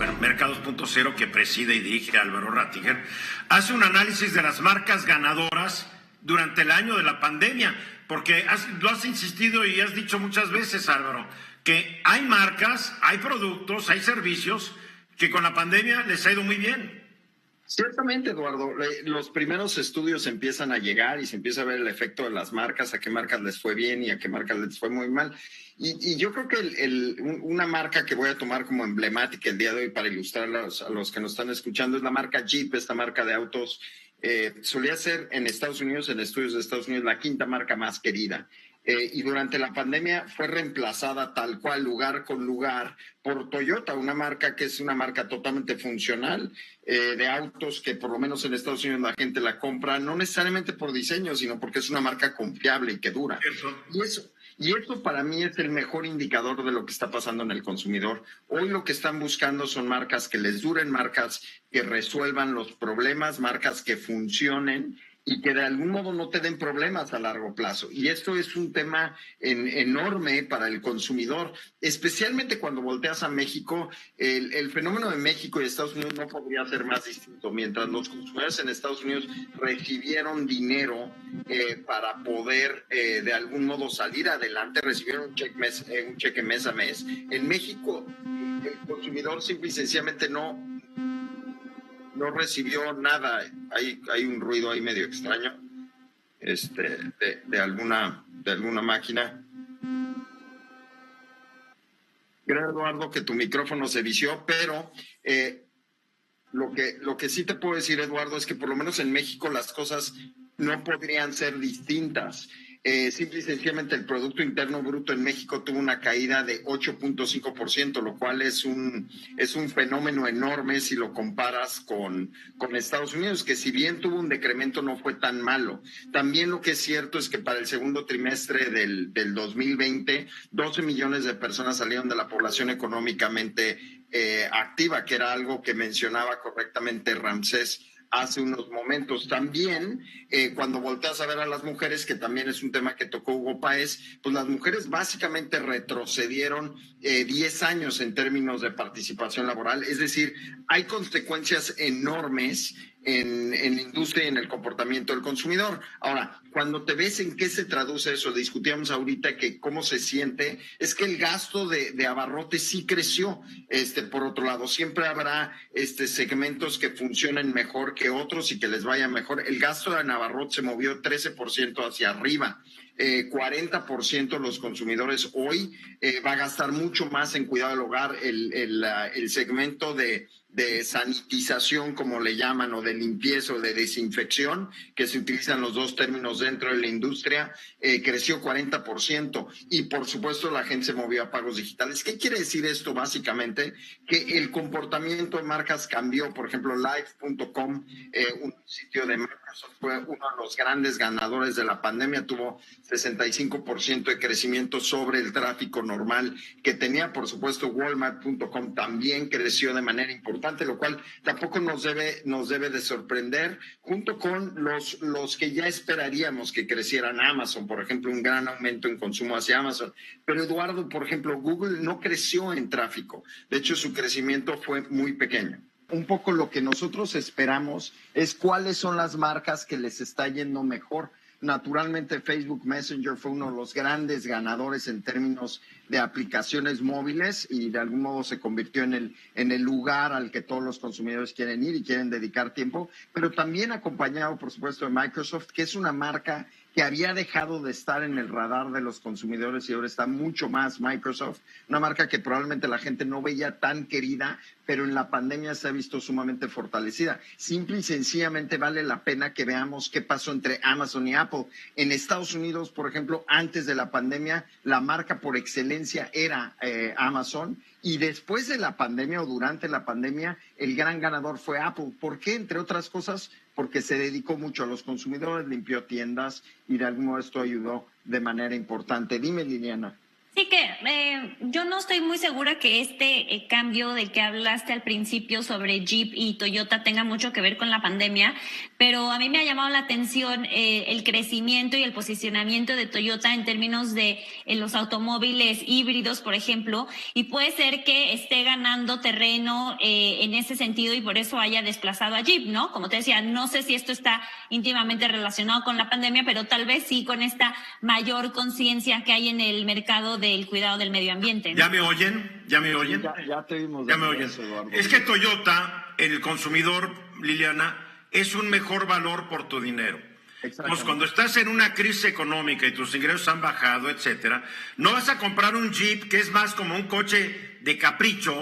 bueno, Mercados.0, que preside y dirige Álvaro Rattinger, hace un análisis de las marcas ganadoras durante el año de la pandemia, porque lo has insistido y has dicho muchas veces, Álvaro, que hay marcas, hay productos, hay servicios que con la pandemia les ha ido muy bien. Ciertamente, Eduardo, los primeros estudios empiezan a llegar y se empieza a ver el efecto de las marcas, a qué marcas les fue bien y a qué marcas les fue muy mal. Y yo creo que una marca que voy a tomar como emblemática el día de hoy para ilustrar a los que nos están escuchando es la marca Jeep, esta marca de autos. Solía ser en Estados Unidos, en estudios de Estados Unidos, la quinta marca más querida. Y durante la pandemia fue reemplazada tal cual, lugar con lugar, por Toyota, una marca que es una marca totalmente funcional, de autos que por lo menos en Estados Unidos la gente la compra, no necesariamente por diseño, sino porque es una marca confiable y que dura. Y eso para mí es el mejor indicador de lo que está pasando en el consumidor. Hoy lo que están buscando son marcas que les duren, marcas que resuelvan los problemas, marcas que funcionen y que de algún modo no te den problemas a largo plazo. Y esto es un tema enorme para el consumidor, especialmente cuando volteas a México. El fenómeno de México y Estados Unidos no podría ser más distinto. Mientras los consumidores en Estados Unidos recibieron dinero para poder de algún modo salir adelante, recibieron un cheque mes a mes. En México, el consumidor simple y sencillamente no recibió nada. Hay un ruido ahí medio extraño de alguna máquina. Creo, Eduardo, que tu micrófono se vició, pero lo que sí te puedo decir, Eduardo, es que por lo menos en México las cosas no podrían ser distintas. Simple y sencillamente el Producto Interno Bruto en México tuvo una caída de 8.5%, lo cual es un fenómeno enorme si lo comparas con Estados Unidos, que si bien tuvo un decremento no fue tan malo. También lo que es cierto es que para el segundo trimestre del 2020, 12 millones de personas salieron de la población económicamente activa, que era algo que mencionaba correctamente Ramsés hace unos momentos. También, cuando volteas a ver a las mujeres, que también es un tema que tocó Hugo Páez, pues las mujeres básicamente retrocedieron 10 años en términos de participación laboral. Es decir, hay consecuencias enormes en la industria y en el comportamiento del consumidor. Ahora, cuando te ves en qué se traduce eso, discutíamos ahorita que cómo se siente, es que el gasto de abarrote sí creció. Por otro lado, siempre habrá segmentos que funcionen mejor que otros y que les vaya mejor. El gasto de abarrote se movió 13% hacia arriba. 40% de los consumidores hoy va a gastar mucho más en cuidado del hogar. El segmento de sanitización, como le llaman, o de limpieza o de desinfección, que se utilizan los dos términos dentro de la industria, creció 40%. Y por supuesto la gente se movió a pagos digitales. ¿Qué quiere decir esto básicamente? Que el comportamiento de marcas cambió. Por ejemplo, Live.com, un sitio de Microsoft, fue uno de los grandes ganadores de la pandemia, tuvo 65% de crecimiento sobre el tráfico normal que tenía. Por supuesto, Walmart.com también creció de manera importante, lo cual tampoco nos debe de sorprender, junto con los que ya esperaríamos que crecieran. Amazon, por ejemplo, un gran aumento en consumo hacia Amazon. Pero, Eduardo, por ejemplo, Google no creció en tráfico. De hecho, su crecimiento fue muy pequeño. Un poco lo que nosotros esperamos es cuáles son las marcas que les está yendo mejor. Naturalmente, Facebook Messenger fue uno de los grandes ganadores en términos de aplicaciones móviles y de algún modo se convirtió en el lugar al que todos los consumidores quieren ir y quieren dedicar tiempo, pero también acompañado, por supuesto, de Microsoft, que es una marca que había dejado de estar en el radar de los consumidores y ahora está mucho más. Microsoft, una marca que probablemente la gente no veía tan querida, pero en la pandemia se ha visto sumamente fortalecida. Simple y sencillamente vale la pena que veamos qué pasó entre Amazon y Apple. En Estados Unidos, por ejemplo, antes de la pandemia, la marca por excelencia era Amazon, y después de la pandemia o durante la pandemia, el gran ganador fue Apple. ¿Por qué? Entre otras cosas, porque se dedicó mucho a los consumidores, limpió tiendas y de algún modo esto ayudó de manera importante. Dime, Liliana. Sí que yo no estoy muy segura que este cambio del que hablaste al principio sobre Jeep y Toyota tenga mucho que ver con la pandemia, pero a mí me ha llamado la atención el crecimiento y el posicionamiento de Toyota en términos de los automóviles híbridos, por ejemplo, y puede ser que esté ganando terreno en ese sentido y por eso haya desplazado a Jeep, ¿no? Como te decía, no sé si esto está íntimamente relacionado con la pandemia, pero tal vez sí con esta mayor conciencia que hay en el mercado del cuidado del medio ambiente, ¿no? ¿Ya me oyen? ¿Ya me oyen? Ya te vimos. Ya me oyen. Eduardo. Es que Toyota, el consumidor, Liliana, es un mejor valor por tu dinero. Entonces, cuando estás en una crisis económica y tus ingresos han bajado, etcétera, no vas a comprar un Jeep que es más como un coche de capricho.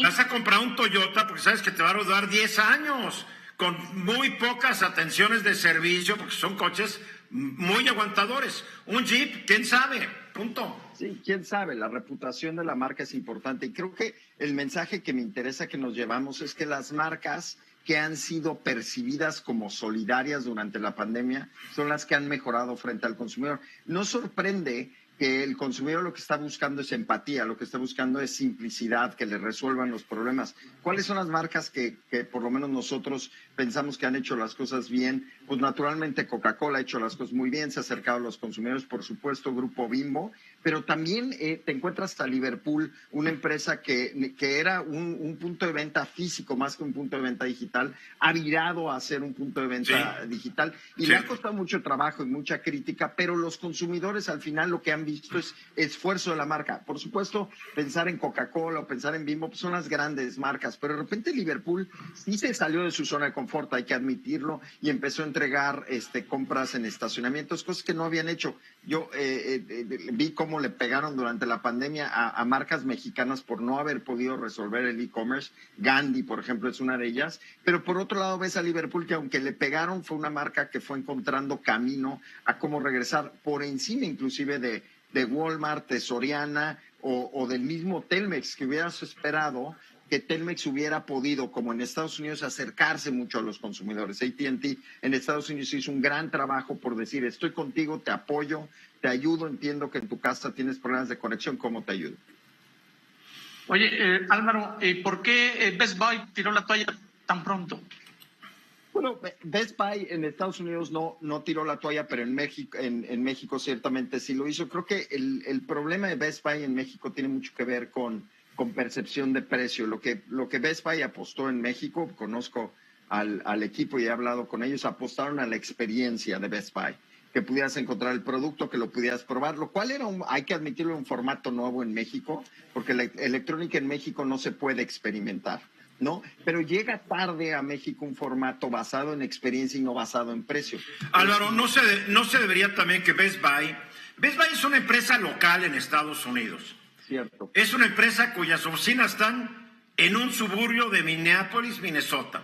Vas a comprar un Toyota porque sabes que te va a durar 10 años con muy pocas atenciones de servicio porque son coches muy aguantadores. Un Jeep, ¿quién sabe? Punto. Sí, quién sabe, la reputación de la marca es importante y creo que el mensaje que me interesa que nos llevamos es que las marcas que han sido percibidas como solidarias durante la pandemia son las que han mejorado frente al consumidor. No sorprende que el consumidor lo que está buscando es empatía, lo que está buscando es simplicidad, que le resuelvan los problemas. ¿Cuáles son las marcas que por lo menos nosotros pensamos que han hecho las cosas bien? Pues naturalmente Coca-Cola ha hecho las cosas muy bien, se ha acercado a los consumidores, por supuesto Grupo Bimbo, pero también te encuentras hasta Liverpool, una empresa que era un punto de venta físico más que un punto de venta digital, ha virado a ser un punto de venta digital y le ha costado mucho trabajo y mucha crítica, pero los consumidores al final lo que han visto es esfuerzo de la marca. Por supuesto, pensar en Coca-Cola o pensar en Bimbo pues son las grandes marcas, pero de repente Liverpool sí se salió de su zona de confort, hay que admitirlo, y empezó a entregar compras en estacionamientos, cosas que no habían hecho. Yo vi cómo le pegaron durante la pandemia a marcas mexicanas por no haber podido resolver el e-commerce. Gandhi, por ejemplo, es una de ellas. Pero por otro lado ves a Liverpool que aunque le pegaron, fue una marca que fue encontrando camino a cómo regresar por encima inclusive de Walmart, de Soriana o del mismo Telmex, que hubieras esperado que Telmex hubiera podido, como en Estados Unidos, acercarse mucho a los consumidores. AT&T en Estados Unidos hizo un gran trabajo por decir, estoy contigo, te apoyo, te ayudo, entiendo que en tu casa tienes problemas de conexión, ¿cómo te ayudo? Oye, Álvaro, ¿por qué Best Buy tiró la toalla tan pronto? Bueno, Best Buy en Estados Unidos no tiró la toalla, pero en México ciertamente sí lo hizo. Creo que el problema de Best Buy en México tiene mucho que ver con percepción de precio. Lo que Best Buy apostó en México, conozco al equipo y he hablado con ellos, apostaron a la experiencia de Best Buy, que pudieras encontrar el producto, que lo pudieras probar, lo cual era, hay que admitirlo, un formato nuevo en México, porque la electrónica en México no se puede experimentar, ¿no? Pero llega tarde a México un formato basado en experiencia y no basado en precio. Álvaro, no se debería también que Best Buy es una empresa local en Estados Unidos. Cierto. Es una empresa cuyas oficinas están en un suburbio de Minneapolis, Minnesota.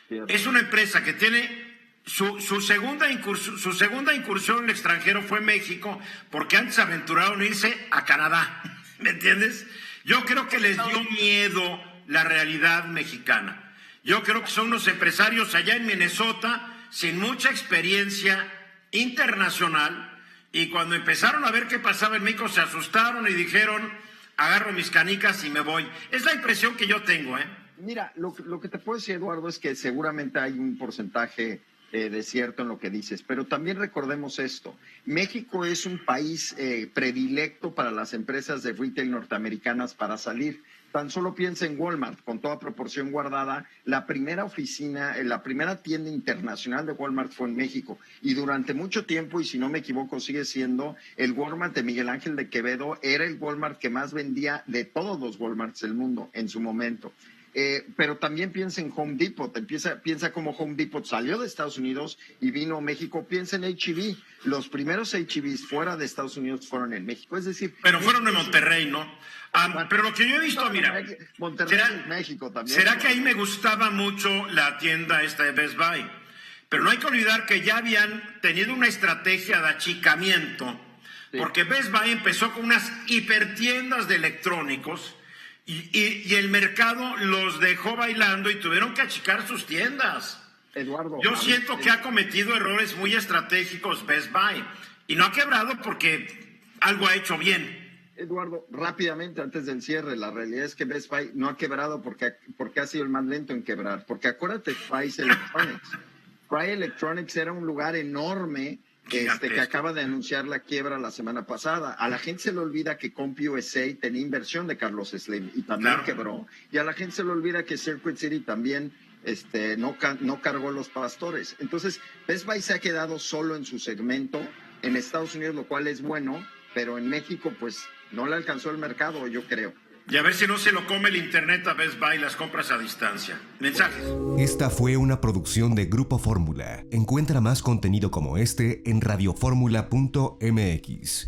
Cierto. Es una empresa que tiene su segunda incursión en el extranjero fue México, porque antes aventuraron irse a Canadá. ¿Me entiendes? Yo creo que les dio miedo la realidad mexicana. Yo creo que son unos empresarios allá en Minnesota sin mucha experiencia internacional. Y cuando empezaron a ver qué pasaba en México, se asustaron y dijeron, agarro mis canicas y me voy. Es la impresión que yo tengo, ¿eh? Mira, lo que te puedo decir, Eduardo, es que seguramente hay un porcentaje de cierto en lo que dices, pero también recordemos esto. México es un país predilecto para las empresas de retail norteamericanas para salir. Tan solo piensa en Walmart, con toda proporción guardada, la primera oficina, la primera tienda internacional de Walmart fue en México y durante mucho tiempo, y si no me equivoco, sigue siendo el Walmart de Miguel Ángel de Quevedo, era el Walmart que más vendía de todos los Walmarts del mundo en su momento. Pero también piensa en Home Depot, piensa como Home Depot salió de Estados Unidos y vino a México, piensa en H-E-B, los primeros H-E-Bs fuera de Estados Unidos fueron en México, es decir... Pero fueron en Monterrey, ¿no? Pero lo que yo he visto, mira... Monterrey, México también. ¿Será que ahí me gustaba mucho la tienda esta de Best Buy? Pero no hay que olvidar que ya habían tenido una estrategia de achicamiento, porque Best Buy empezó con unas hipertiendas de electrónicos y el mercado los dejó bailando y tuvieron que achicar sus tiendas. Eduardo, yo siento que ha cometido errores muy estratégicos Best Buy y no ha quebrado porque algo ha hecho bien. Eduardo, rápidamente antes del cierre, la realidad es que Best Buy no ha quebrado porque ha sido el más lento en quebrar. Porque acuérdate, Fry's Electronics. Fry Electronics era un lugar enorme que acaba de anunciar la quiebra la semana pasada. A la gente se le olvida que CompUSA tenía inversión de Carlos Slim y también quebró. Y a la gente se le olvida que Circuit City también no cargó los pastores. Entonces, Best Buy se ha quedado solo en su segmento en Estados Unidos, lo cual es bueno, pero en México, pues, no le alcanzó el mercado, yo creo. Y a ver si no se lo come el internet a Best Buy, las compras a distancia. Mensajes. Esta fue una producción de Grupo Fórmula. Encuentra más contenido como este en radioformula.mx.